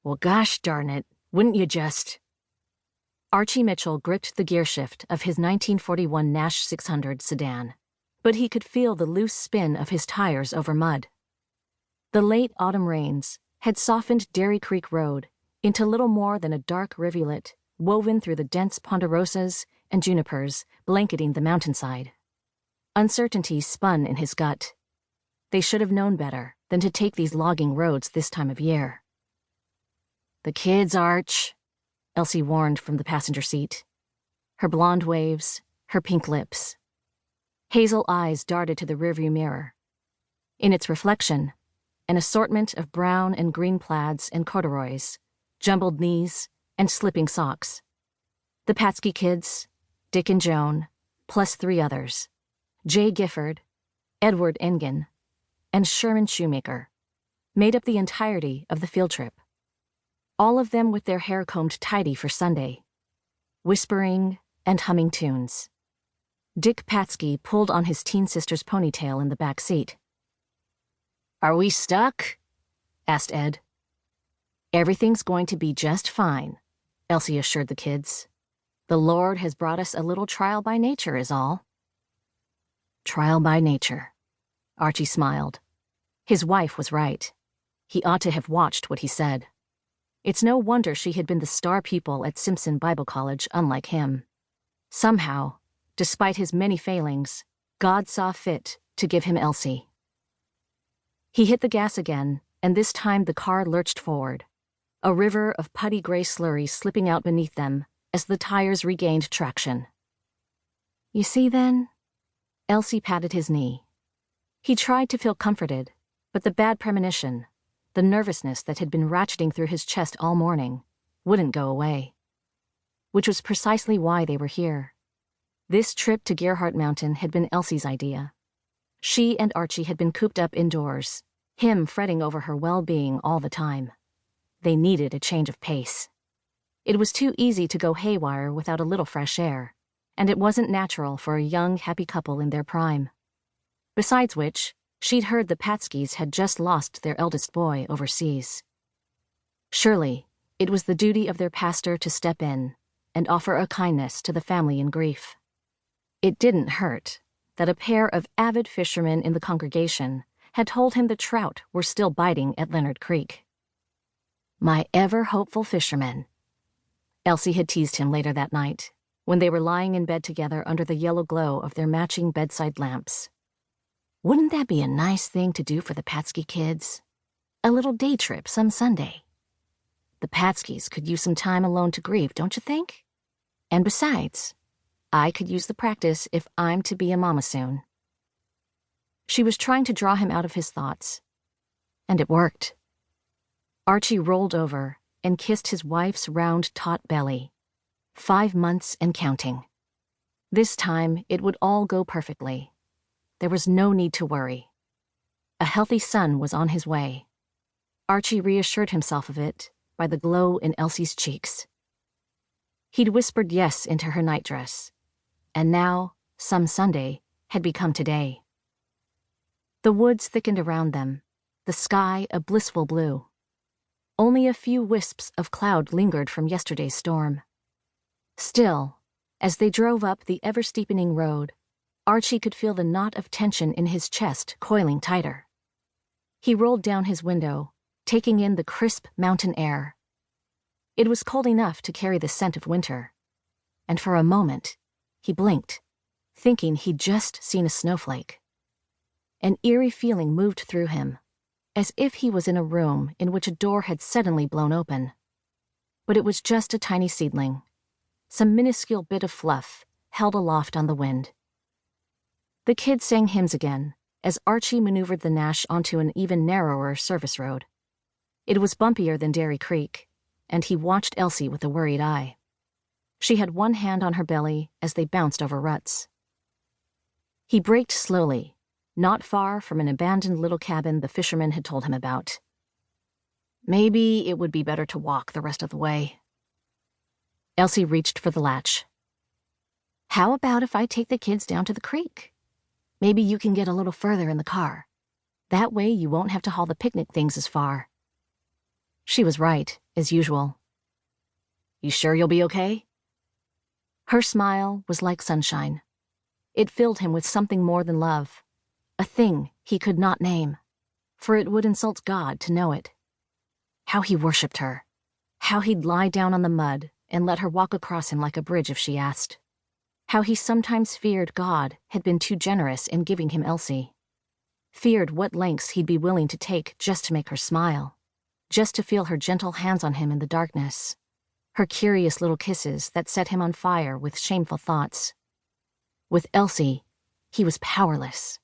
Well, gosh darn it, wouldn't you just... Archie Mitchell gripped the gearshift of his 1941 Nash 600 sedan, but he could feel the loose spin of his tires over mud. The late autumn rains had softened Dairy Creek Road into little more than a dark rivulet woven through the dense ponderosas and junipers blanketing the mountainside. Uncertainty spun in his gut. They should have known better than to take these logging roads this time of year. "The kids, Arch," Elsie warned from the passenger seat. Her blonde waves, her pink lips. Hazel eyes darted to the rearview mirror. In its reflection, an assortment of brown and green plaids and corduroys, jumbled knees, and slipping socks. The Patsky kids, Dick and Joan, plus 3 others, Jay Gifford, Edward Engen, and Sherman Shoemaker, made up the entirety of the field trip. All of them with their hair combed tidy for Sunday, whispering and humming tunes. Dick Patsky pulled on his teen sister's ponytail in the back seat. "Are we stuck?" asked Ed. "Everything's going to be just fine," Elsie assured the kids. "The Lord has brought us a little trial by nature is all." Trial by nature. Archie smiled. His wife was right. He ought to have watched what he said. It's no wonder she had been the star pupil at Simpson Bible College, unlike him. Somehow, despite his many failings, God saw fit to give him Elsie. He hit the gas again, and this time the car lurched forward, a river of putty gray slurry slipping out beneath them as the tires regained traction. "You see, then?" Elsie patted his knee. He tried to feel comforted, but the bad premonition, the nervousness that had been ratcheting through his chest all morning, wouldn't go away. Which was precisely why they were here. This trip to Gerhardt Mountain had been Elsie's idea. She and Archie had been cooped up indoors, him fretting over her well-being all the time. They needed a change of pace. It was too easy to go haywire without a little fresh air, and it wasn't natural for a young, happy couple in their prime. Besides which, she'd heard the Patskys had just lost their eldest boy overseas. Surely, it was the duty of their pastor to step in and offer a kindness to the family in grief. It didn't hurt that a pair of avid fishermen in the congregation had told him the trout were still biting at Leonard Creek. "My ever-hopeful fishermen," Elsie had teased him later that night, when they were lying in bed together under the yellow glow of their matching bedside lamps. "Wouldn't that be a nice thing to do for the Patsky kids? A little day trip some Sunday. The Patskys could use some time alone to grieve, don't you think? And besides, I could use the practice if I'm to be a mama soon." She was trying to draw him out of his thoughts, and it worked. Archie rolled over and kissed his wife's round, taut belly. 5 months and counting. This time, it would all go perfectly. There was no need to worry. A healthy son was on his way. Archie reassured himself of it by the glow in Elsie's cheeks. He'd whispered yes into her nightdress, and now, some Sunday, had become today. The woods thickened around them, the sky a blissful blue. Only a few wisps of cloud lingered from yesterday's storm. Still, as they drove up the ever-steepening road, Archie could feel the knot of tension in his chest coiling tighter. He rolled down his window, taking in the crisp mountain air. It was cold enough to carry the scent of winter, and for a moment, he blinked, thinking he'd just seen a snowflake. An eerie feeling moved through him, as if he was in a room in which a door had suddenly blown open. But it was just a tiny seedling, some minuscule bit of fluff held aloft on the wind. The kids sang hymns again as Archie maneuvered the Nash onto an even narrower service road. It was bumpier than Dairy Creek, and he watched Elsie with a worried eye. She had one hand on her belly as they bounced over ruts. He braked slowly, not far from an abandoned little cabin the fisherman had told him about. Maybe it would be better to walk the rest of the way. Elsie reached for the latch. "How about if I take the kids down to the creek? Maybe you can get a little further in the car. That way you won't have to haul the picnic things as far." She was right, as usual. You sure you'll be okay? Her smile was like sunshine. It filled him with something more than love, a thing he could not name, for it would insult God to know it. How he worshipped her. How he'd lie down on the mud and let her walk across him like a bridge if she asked. How he sometimes feared God had been too generous in giving him Elsie. Feared what lengths he'd be willing to take just to make her smile, just to feel her gentle hands on him in the darkness, her curious little kisses that set him on fire with shameful thoughts. With Elsie, he was powerless.